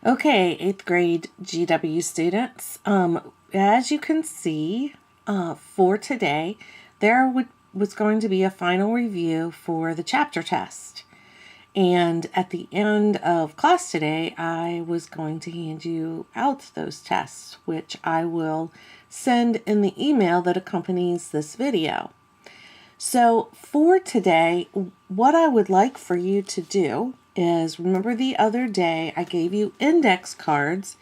Okay, 8th grade GW students, as you can see, for today, was going to be a final review for the chapter test. And at the end of class today, I was going to hand you out those tests, which I will send in the email that accompanies this video. So for today, what I would like for you to do is, remember the other day I gave you index cards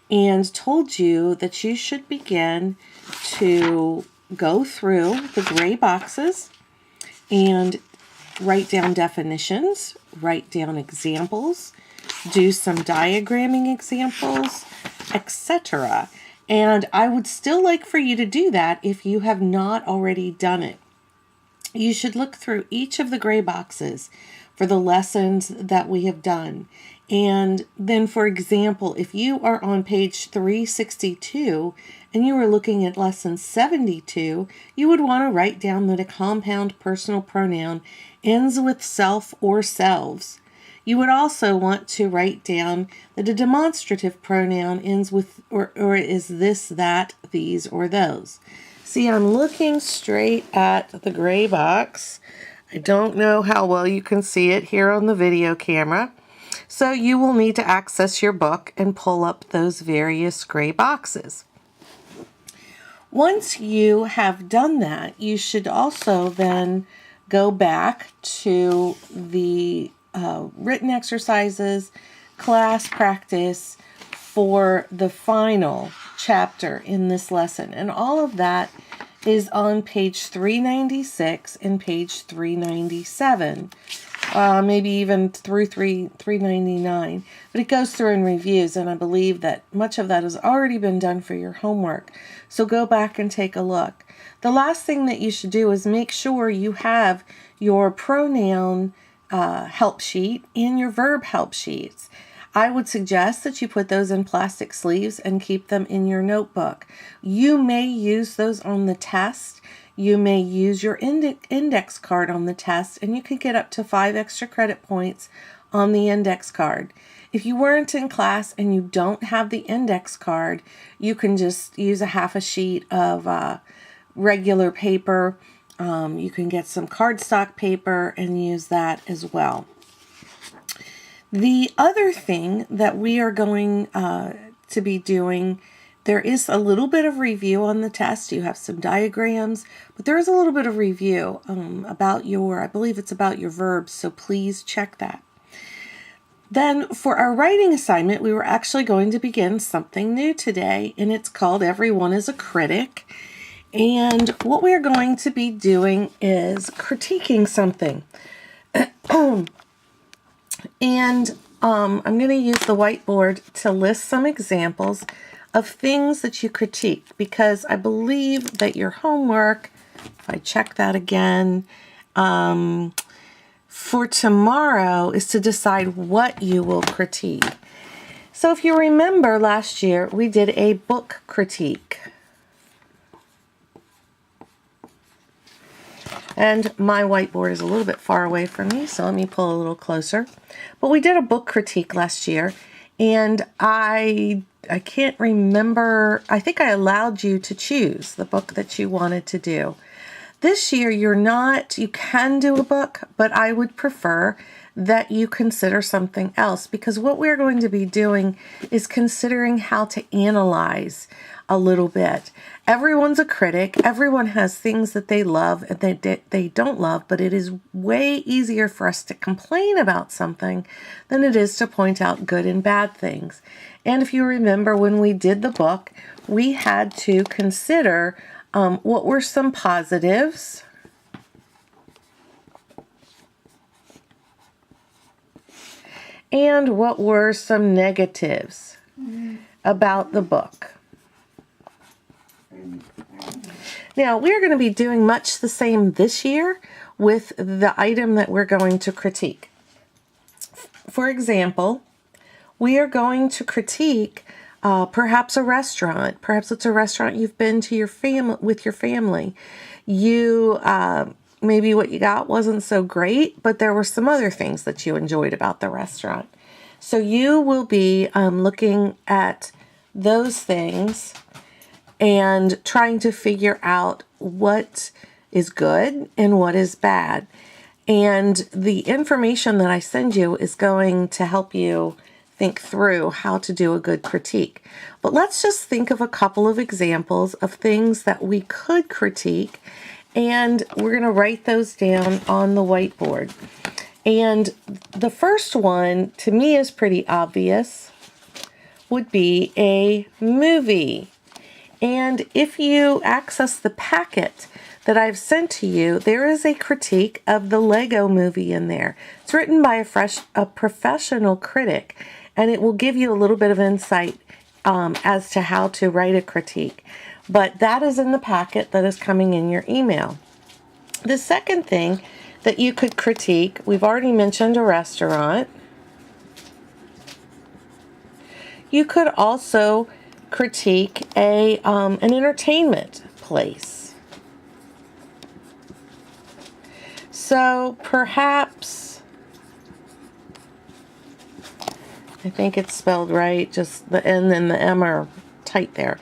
and told you that you should begin to go through the gray boxes and write down definitions, write down examples, do some diagramming examples, etc. And I would still like for you to do that if you have not already done it. You should look through each of the gray boxes for the lessons that we have done. And then, for example, if you are on page 362 and you are looking at lesson 72, you would want to write down that a compound personal pronoun ends with self or selves. You would also want to write down that a demonstrative pronoun ends with or is this, that, these, or those. See, I'm looking straight at the gray box. I don't know how well you can see it here on the video camera. So you will need to access your book and pull up those various gray boxes. Once you have done that, you should also then go back to the written exercises, class practice for the final chapter in this lesson. And all of that is on page 396 and page 397. Maybe even through 399. But it goes through and reviews, and I believe that much of that has already been done for your homework. So go back and take a look. The last thing that you should do is make sure you have your pronoun help sheet and your verb help sheets. I would suggest that you put those in plastic sleeves and keep them in your notebook. You may use those on the test. You may use your index card on the test, and you can get up to 5 extra credit points on the index card. If you weren't in class and you don't have the index card, you can just use a half a sheet of regular paper. You can get some cardstock paper and use that as well. The other thing that we are going to be doing, there is a little bit of review on the test. You have some diagrams, but there is a little bit of review about I believe it's about your verbs, so please check that. Then for our writing assignment, we were actually going to begin something new today, and it's called Everyone is a Critic. And what we're going to be doing is critiquing something. And I'm going to use the whiteboard to list some examples of things that you critique, because I believe that your homework, if I check that again, for tomorrow is to decide what you will critique. So if you remember last year, we did a book critique. And my whiteboard is a little bit far away from me, so let me pull a little closer. But we did a book critique last year, and I can't remember, I think I allowed you to choose the book that you wanted to do. This year, you can do a book, but I would prefer that you consider something else, because what we're going to be doing is considering how to analyze a little bit. Everyone's a critic. Everyone has things that they love and they don't love, but it is way easier for us to complain about something than it is to point out good and bad things. And if you remember, when we did the book, we had to consider what were some positives and what were some negatives about the book. Now, we're going to be doing much the same this year with the item that we're going to critique. For example, we are going to critique perhaps a restaurant. Perhaps it's a restaurant you've been to with your family. Maybe what you got wasn't so great, but there were some other things that you enjoyed about the restaurant. So you will be looking at those things and trying to figure out what is good and what is bad. And the information that I send you is going to help you think through how to do a good critique. But let's just think of a couple of examples of things that we could critique, and we're going to write those down on the whiteboard. And the first one, to me, is pretty obvious, would be a movie. And if you access the packet that I've sent to you, there is a critique of the Lego Movie in there. It's written by a professional critic, and it will give you a little bit of insight as to how to write a critique. But that is in the packet that is coming in your email. The second thing that you could critique, we've already mentioned a restaurant. You could also critique an entertainment place. So perhaps, I think it's spelled right, just the N and the M are tight there.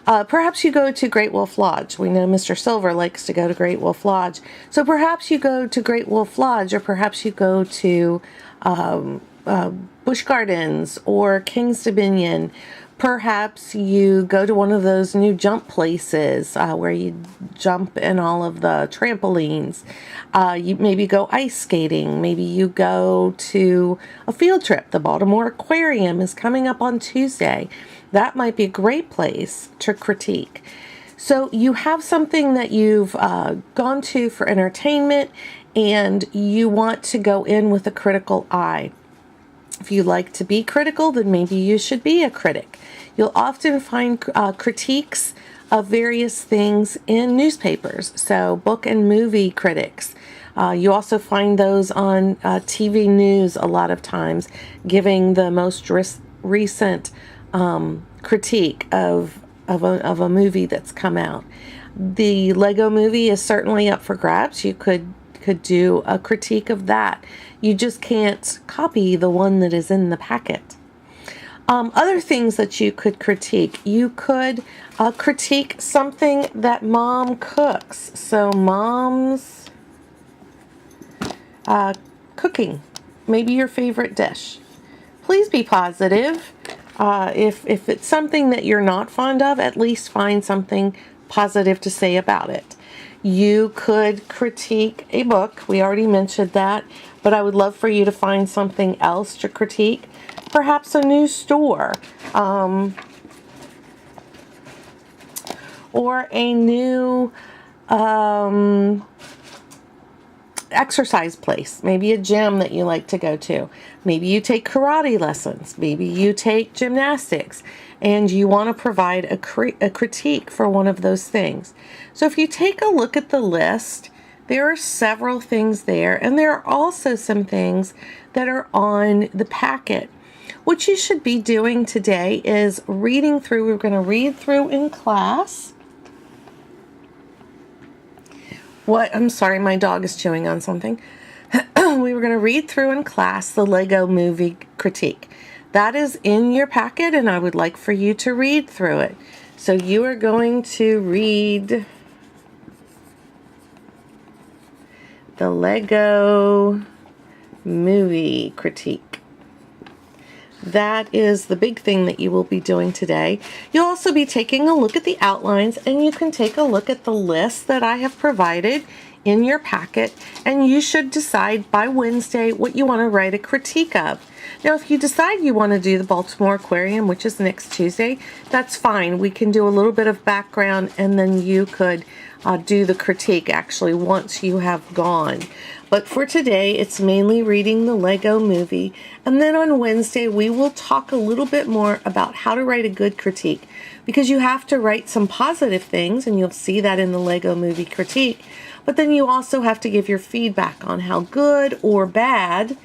Perhaps you go to Great Wolf Lodge. We know Mr. Silver likes to go to Great Wolf Lodge. So perhaps you go to Great Wolf Lodge, or perhaps you go to Busch Gardens or King's Dominion. Perhaps you go to one of those new jump places where you jump in all of the trampolines. You maybe go ice skating. Maybe you go to a field trip. The Baltimore Aquarium is coming up on Tuesday. That might be a great place to critique. So you have something that you've gone to for entertainment, and you want to go in with a critical eye. If you like to be critical, then maybe you should be a critic. You'll often find critiques of various things in newspapers, so book and movie critics. You also find those on TV news a lot of times, giving the most recent critique of a movie that's come out. The Lego Movie is certainly up for grabs. You could do a critique of that. You just can't copy the one that is in the packet. Other things that you could critique. You could critique something that mom cooks. So mom's cooking, maybe your favorite dish. Please be positive. If it's something that you're not fond of, at least find something positive to say about it. You could critique a book. We already mentioned that, but I would love for you to find something else to critique. Perhaps a new store, or a new exercise place, maybe a gym that you like to go to. Maybe you take karate lessons, maybe you take gymnastics, and you want to provide a critique for one of those things. So if you take a look at the list, there are several things there, and there are also some things that are on the packet. What you should be doing today is reading through. We're going to read through in class. I'm sorry, my dog is chewing on something. We were going to read through in class the Lego Movie critique. That is in your packet, and I would like for you to read through it. So you are going to read the Lego Movie critique. That is the big thing that you will be doing today. You'll also be taking a look at the outlines, and you can take a look at the list that I have provided in your packet, and you should decide by Wednesday what you want to write a critique of. Now, if you decide you want to do the Baltimore Aquarium, which is next Tuesday, that's fine. We can do a little bit of background, and then you could do the critique actually once you have gone. But for today, it's mainly reading the Lego Movie. And then on Wednesday, we will talk a little bit more about how to write a good critique, because you have to write some positive things, and you'll see that in the Lego Movie critique. But then you also have to give your feedback on how good or bad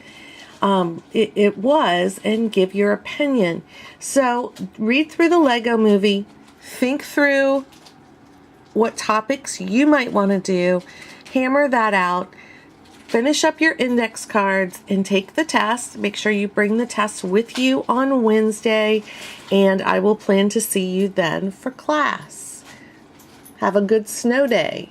it was, and give your opinion. So read through the Lego Movie, think through what topics you might want to do, hammer that out, finish up your index cards and take the test. Make sure you bring the test with you on Wednesday, and I will plan to see you then for class. Have a good snow day.